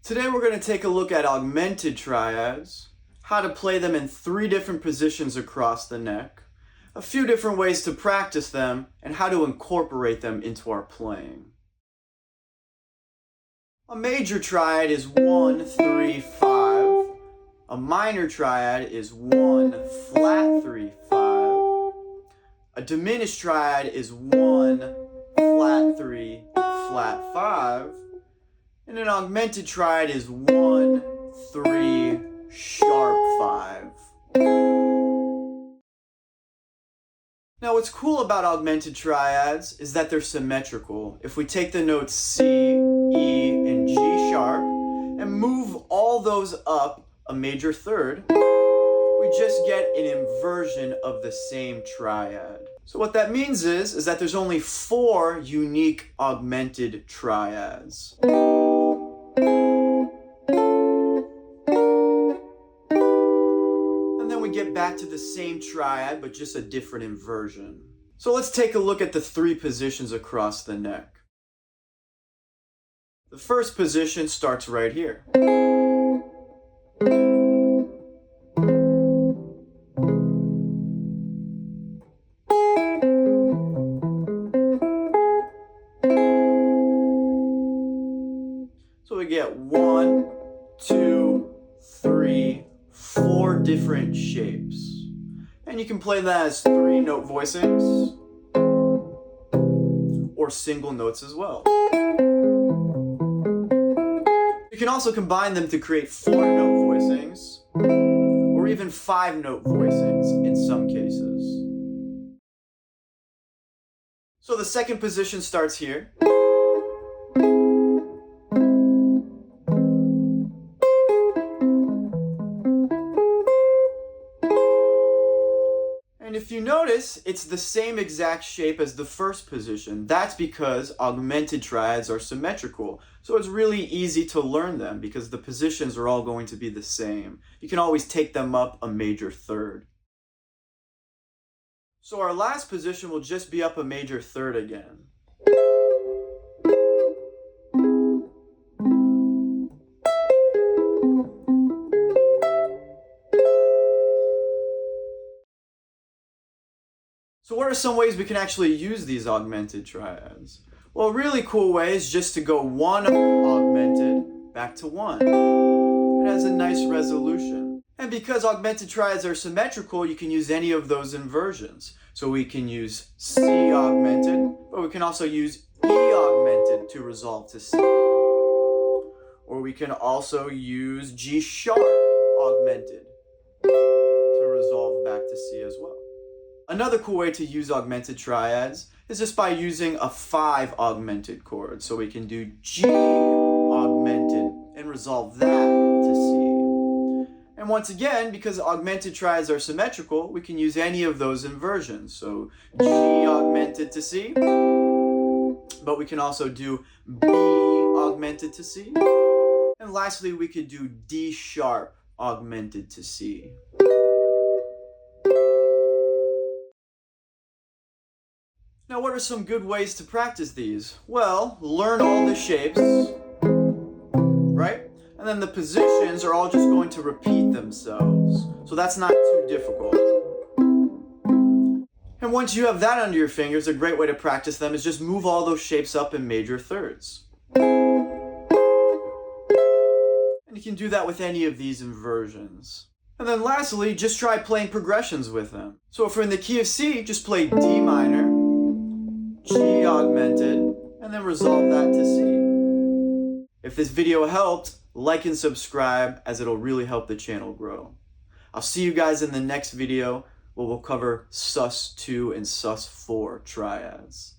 Today we're going to take a look at augmented triads, how to play them in 3 different positions across the neck, a few different ways to practice them, and how to incorporate them into our playing. A major triad is 1, 3, 5. A minor triad is 1, flat 3, 5. A diminished triad is 1, flat 3, flat 5. And an augmented triad is 1, 3, sharp 5. Now what's cool about augmented triads is that they're symmetrical. If we take the notes C, E, and G sharp and move all those up a major third, we just get an inversion of the same triad. So what that means is that there's only 4 unique augmented triads. And then we get back to the same triad, but just a different inversion. So let's take a look at the 3 positions across the neck. The first position starts right here. So we get 1, 2, 3, 4 different shapes. And you can play that as 3-note voicings or single notes as well. You can also combine them to create 4-note voicings or even 5-note voicings in some cases. So the second position starts here. And if you notice, it's the same exact shape as the first position. That's because augmented triads are symmetrical. So it's really easy to learn them because the positions are all going to be the same. You can always take them up a major third. So our last position will just be up a major third again. So what are some ways we can actually use these augmented triads? Well, a really cool way is just to go 1 augmented back to 1. It has a nice resolution. And because augmented triads are symmetrical, you can use any of those inversions. So we can use C augmented, but we can also use E augmented to resolve to C. Or we can also use G sharp augmented to resolve back to C as well. Another cool way to use augmented triads is just by using a 5 augmented chord. So we can do G augmented and resolve that to C. And once again, because augmented triads are symmetrical, we can use any of those inversions. So G augmented to C, but we can also do B augmented to C. And lastly, we could do D sharp augmented to C. Now, what are some good ways to practice these? Well, learn all the shapes, right? And then the positions are all just going to repeat themselves. So that's not too difficult. And once you have that under your fingers, a great way to practice them is just move all those shapes up in major thirds. And you can do that with any of these inversions. And then lastly, just try playing progressions with them. So if we're in the key of C, just play D minor, G augmented, and then resolve that to C. If this video helped, like and subscribe as it'll really help the channel grow. I'll see you guys in the next video where we'll cover sus2 and sus4 triads.